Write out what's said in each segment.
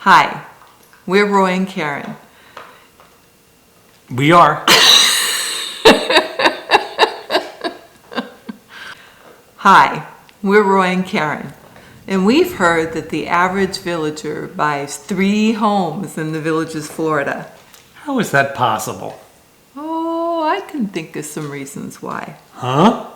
Hi, we're Roy and Karen. We are. Hi, we're Roy and Karen. And we've heard that the average villager buys 3 homes in the Villages, Florida. How is that possible? Oh, I can think of some reasons why. Huh?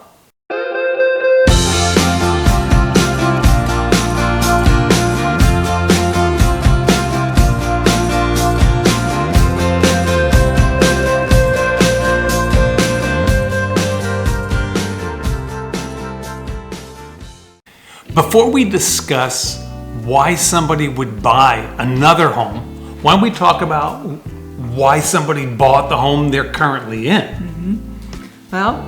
Before we discuss why somebody would buy another home, why don't we talk about why somebody bought the home they're currently in? Well,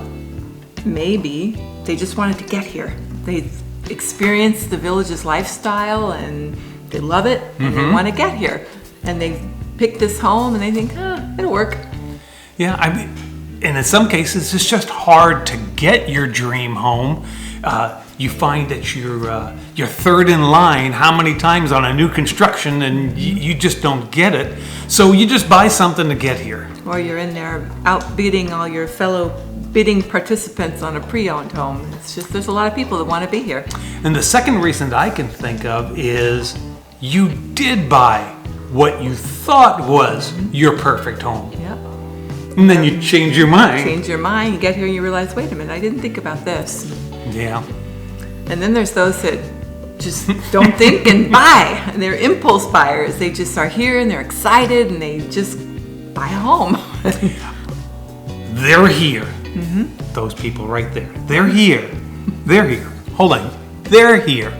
maybe they just wanted to get here. They experienced the Villages lifestyle and they love it and they want to get here. And they pick this home and they think, it'll work. Yeah, and in some cases, it's just hard to get your dream home. You find that you're third in line how many times on a new construction and you just don't get it. So you just buy something to get here. Or you're in there outbidding all your fellow bidding participants on a pre-owned home. It's just there's a lot of people that want to be here. And the second reason I can think of is you did buy what you thought was your perfect home. Yep. And then you change your mind. Change your mind, you get here and you realize, wait a minute, I didn't think about this. Yeah. And then there's those that just don't think and buy. And they're impulse buyers. They just are here and they're excited and they just buy a home. They're here. Those people right there. They're here. They're here. Hold on. They're here.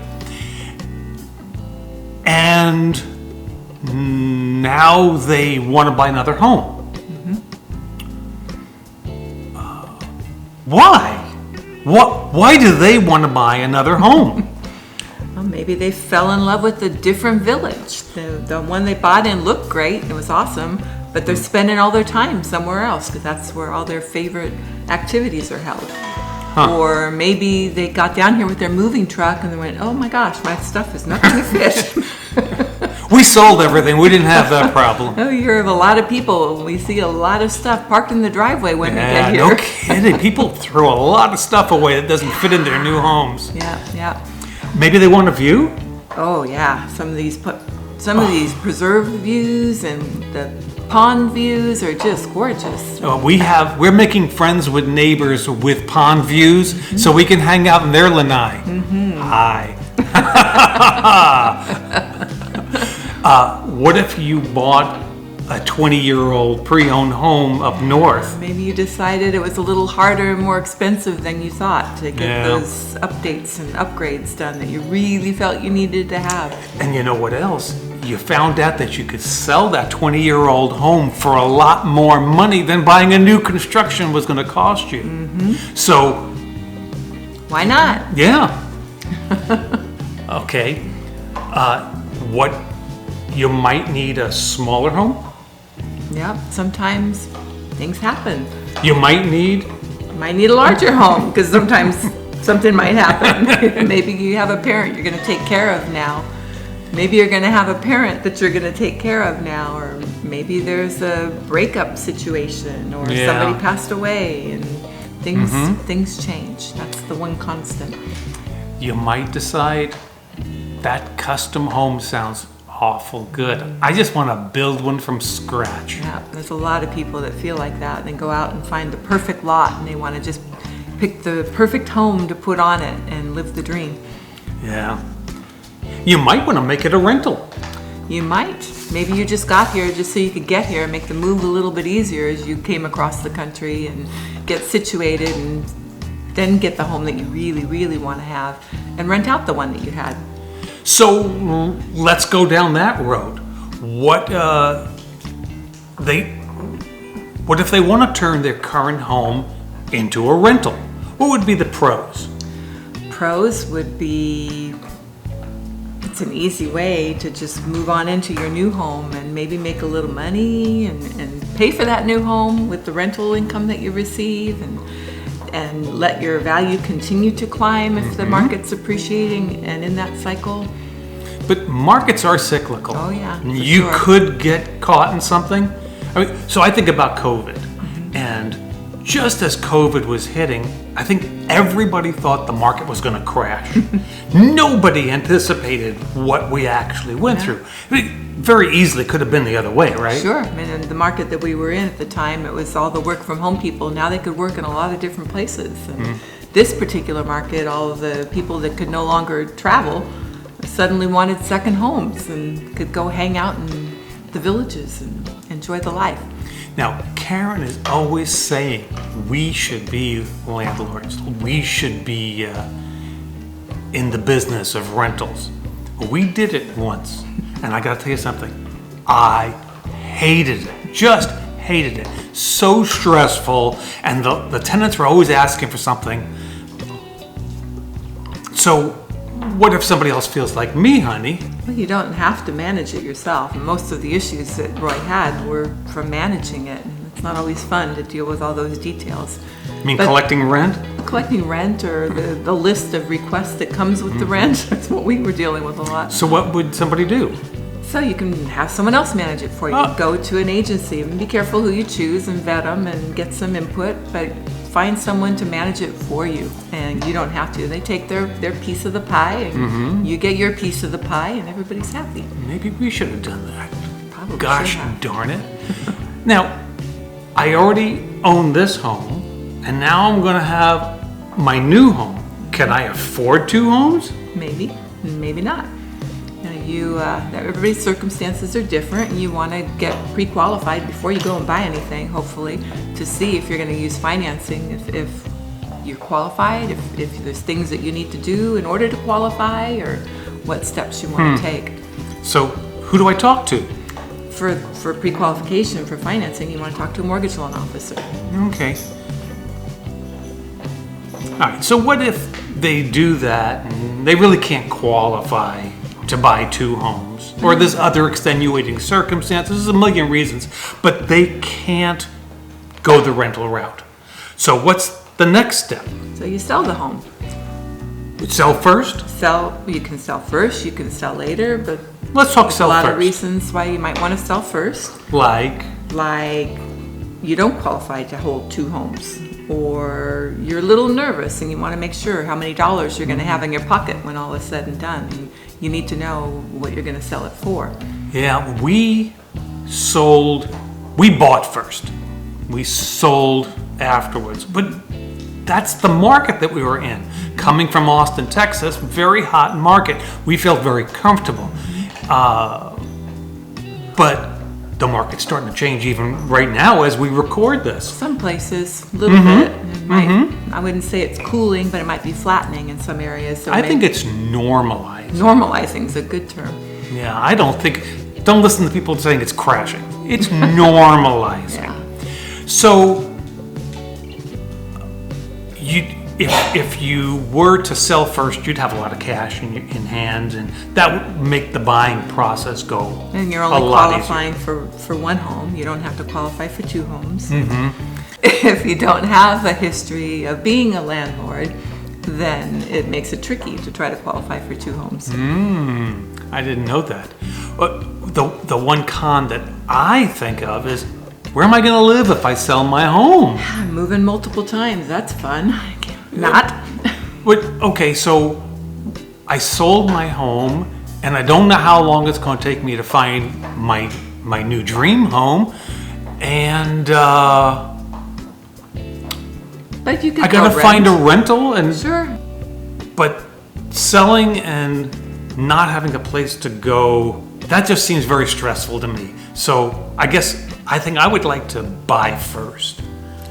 And now they want to buy another home. Why? Why do they want to buy another home? Well, maybe they fell in love with a different village. The one they bought in looked great. It was awesome. But they're spending all their time somewhere else because that's where all their favorite activities are held. Or maybe they got down here with their moving truck and they went, oh my gosh, my stuff is not going to fit. We sold everything. We didn't have that problem. Oh, you hear of a lot of people. We see a lot of stuff parked in the driveway when we get here. No kidding. People throw a lot of stuff away that doesn't fit in their new homes. Yeah. Maybe they want a view? Oh yeah, some of these preserved views and the pond views are just gorgeous. We're making friends with neighbors with pond views so we can hang out in their lanai. Hi. What if you bought a 20-year-old pre-owned home up north? Maybe you decided it was a little harder and more expensive than you thought to get those updates and upgrades done that you really felt you needed to have. And you know what else? You found out that you could sell that 20-year-old home for a lot more money than buying a new construction was going to cost you. So, why not? Yeah. Okay. What you might need a smaller home? Yeah, sometimes things happen. You might need a larger home because sometimes something might happen. Maybe you have a parent you're going to take care of now. Maybe you're going to have a parent that you're going to take care of now, or maybe there's a breakup situation, or somebody passed away, and things change. That's the one constant. You might decide that custom home sounds awful good. I just want to build one from scratch. Yeah, there's a lot of people that feel like that. They go out and find the perfect lot, and they want to just pick the perfect home to put on it and live the dream. Yeah. You might want to make it a rental. You might. Maybe you just got here just so you could get here and make the move a little bit easier as you came across the country and get situated and then get the home that you really, really want to have and rent out the one that you had. So let's go down that road. What if they want to turn their current home into a rental? What would be the pros? Pros would be it's an easy way to just move on into your new home and maybe make a little money and pay for that new home with the rental income that you receive and let your value continue to climb if the market's appreciating and in that cycle. But markets are cyclical. Oh, yeah, for You sure. could get caught in something. I mean, so I think about COVID, and just as COVID was hitting, I think everybody thought the market was going to crash. Nobody anticipated what we actually went through. I mean, very easily could have been the other way, right? Sure. I mean, in the market that we were in at the time, it was all the work from home people. Now they could work in a lot of different places. And this particular market, all of the people that could no longer travel suddenly wanted second homes and could go hang out in the villages and enjoy the life. Now, Karen is always saying we should be landlords. We should be in the business of rentals. We did it once, and I got to tell you something. I hated it. Just hated it. So stressful, and the tenants were always asking for something. So, what if somebody else feels like me, honey? Well, you don't have to manage it yourself. And most of the issues that Roy had were from managing it. And it's not always fun to deal with all those details. I mean, But collecting rent? collecting rent or the list of requests that comes with the rent, that's what we were dealing with a lot. So what would somebody do? So you can have someone else manage it for you. Oh. Go to an agency and be careful who you choose and vet them and get some input, but find someone to manage it for you, and you don't have to. They take their piece of the pie, and you get your piece of the pie, and everybody's happy. Maybe we should have done that. Probably Gosh should have. darn it. Now, I already own this home, and now I'm going to have my new home. Can I afford two homes? Maybe, maybe not. Everybody's circumstances are different, and you want to get pre-qualified before you go and buy anything, hopefully, to see if you're going to use financing, if you're qualified, if there's things that you need to do in order to qualify, or what steps you want to take. So, who do I talk to? For pre-qualification for financing, you want to talk to a mortgage loan officer. Okay. All right, so what if they do that and they really can't qualify to buy two homes? Or there's other extenuating circumstances, there's a million reasons, but they can't go the rental route. So what's the next step? So you sell the home. Sell first? You can sell first, you can sell later, but Let's talk there's a sell lot first. of reasons why you might want to sell first. Like, You don't qualify to hold two homes, or you're a little nervous and you want to make sure how many dollars you're going to have in your pocket when all is said and done. And you need to know what you're going to sell it for. yeah, we bought first. We sold afterwards. But that's the market that we were in. Coming from Austin, Texas, very hot market. We felt very comfortable. But the market's starting to change even right now as we record this. Some places, a little bit. I wouldn't say it's cooling, but it might be flattening in some areas. So I think it's normalized. normalizing is a good term. Yeah, don't listen to people saying it's crashing. It's normalizing. Yeah. So, if you were to sell first, you'd have a lot of cash in hand, and that would make the buying process go And you're a only lot qualifying for one home. You don't have to qualify for two homes. If you don't have a history of being a landlord, then it makes it tricky to try to qualify for two homes. I didn't know that. The one con that I think of is, where am I going to live if I sell my home? I'm moving multiple times. That's fun. Not. Okay, so I sold my home, and I don't know how long it's going to take me to find my new dream home, and But you could I gotta go find a rent. rental, and Sure. but selling and not having a place to go, that just seems very stressful to me. So I think I would like to buy first.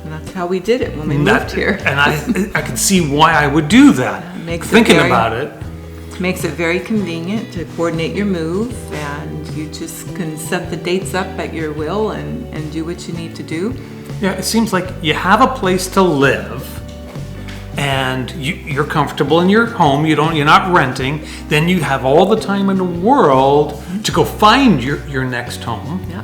And that's how we did it when we moved here. And I can see why I would do that. Makes it Thinking very- about it. Makes it very convenient to coordinate your move, and you just can set the dates up at your will and do what you need to do. Yeah, it seems like you have a place to live, and you're comfortable in your home. You're not renting. Then you have all the time in the world to go find your next home. Yeah.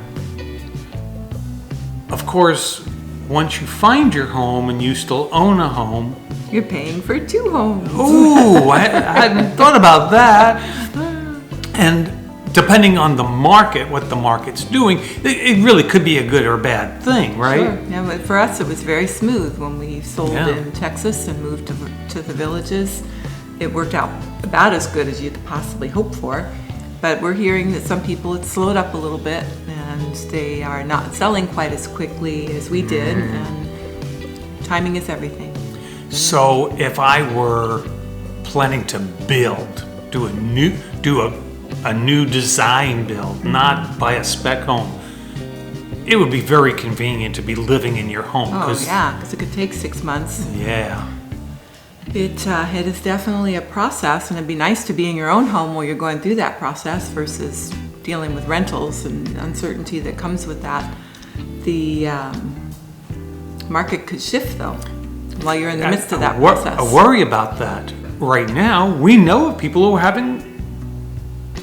Of course, once you find your home and you still own a home, You're paying for two homes. ooh, I hadn't thought about that. And depending on the market, what the market's doing, it really could be a good or bad thing, right? Sure. Yeah, but for us, it was very smooth when we sold Yeah. in Texas and moved to the villages. It worked out about as good as you could possibly hope for. But we're hearing that some people, it's slowed up a little bit, and they are not selling quite as quickly as we did, and timing is everything. So if I were planning to build, do a new design build, not buy a spec home, it would be very convenient to be living in your home. Oh, yeah, because it could take 6 months. Yeah. It is definitely a process, and it'd be nice to be in your own home while you're going through that process versus dealing with rentals and uncertainty that comes with that. The market could shift, though, while you're in the midst of that process. I worry about that. Right now, we know of people who are having,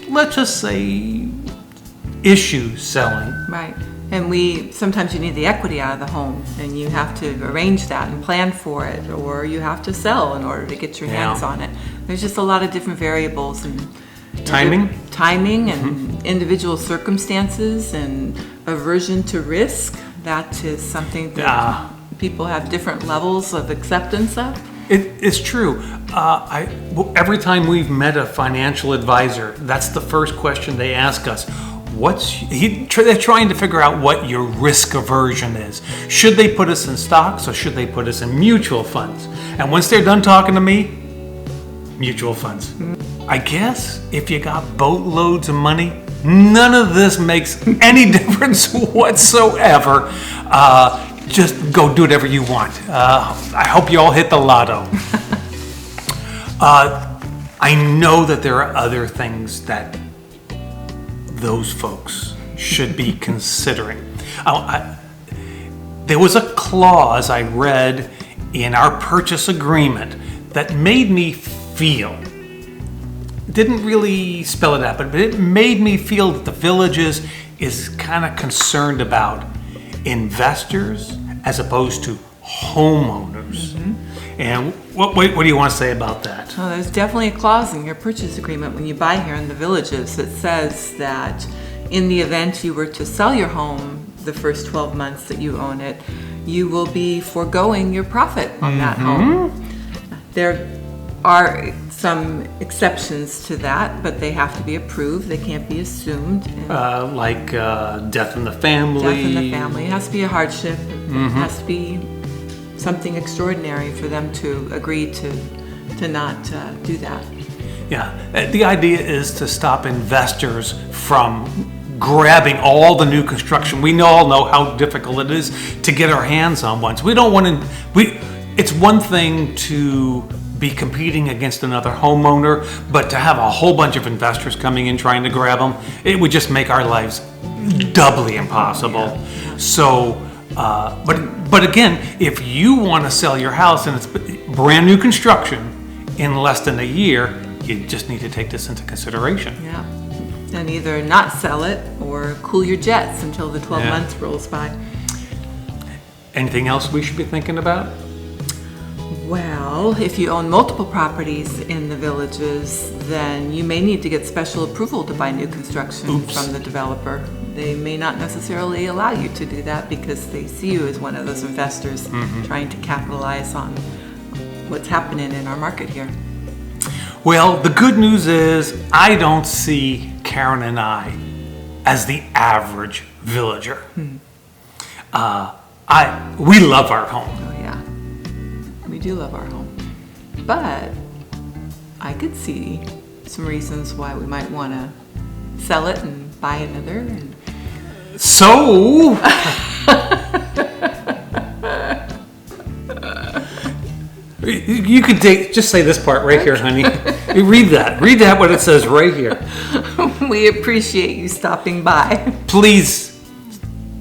let's just say, issues selling. Right. And sometimes you need the equity out of the home, and you have to arrange that and plan for it, or you have to sell in order to get your hands on it. There's just a lot of different variables and timing and individual circumstances and aversion to risk. That is something that people have different levels of acceptance of. It's true. Every time we've met a financial advisor, that's the first question they ask us. They're trying to figure out what your risk aversion is. Should they put us in stocks or should they put us in mutual funds? And once they're done talking to me, mutual funds. I guess if you got boatloads of money, none of this makes any difference whatsoever. Just go do whatever you want. I hope you all hit the lotto. I know that there are other things that those folks should be considering. There was a clause I read in our purchase agreement that made me feel, didn't really spell it out, but it made me feel that the Villages is kind of concerned about investors as opposed to homeowners. And what do you want to say about that? Well, there's definitely a clause in your purchase agreement when you buy here in the Villages that says that in the event you were to sell your home the first 12 months that you own it, you will be foregoing your profit on that home. There are some exceptions to that, but they have to be approved. They can't be assumed. Like death in the family. Death in the family. It has to be a hardship. It has to be something extraordinary for them to agree to not do that. Yeah, the idea is to stop investors from grabbing all the new construction. We all know how difficult it is to get our hands on one. So we don't want to. It's one thing to be competing against another homeowner, but to have a whole bunch of investors coming in trying to grab them, it would just make our lives doubly impossible. Yeah. So. But again, if you want to sell your house and it's brand new construction in less than a year, you just need to take this into consideration. Yeah, and either not sell it or cool your jets until the 12 months rolls by. Anything else we should be thinking about? Well, if you own multiple properties in the Villages, then you may need to get special approval to buy new construction from the developer. They may not necessarily allow you to do that because they see you as one of those investors trying to capitalize on what's happening in our market here. Well, the good news is I don't see Karen and I as the average villager. We love our home. Oh yeah, we do love our home. But I could see some reasons why we might want to sell it and buy another. And so, you could just say this part right here, honey. You read that what it says right here. We appreciate you stopping by. Please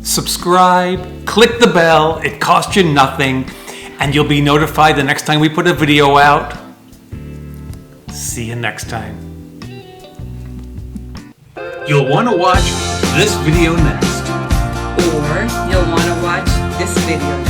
subscribe, click the bell, it costs you nothing, and you'll be notified the next time we put a video out. See you next time. You'll want to watch this video next. Or you'll want to watch this video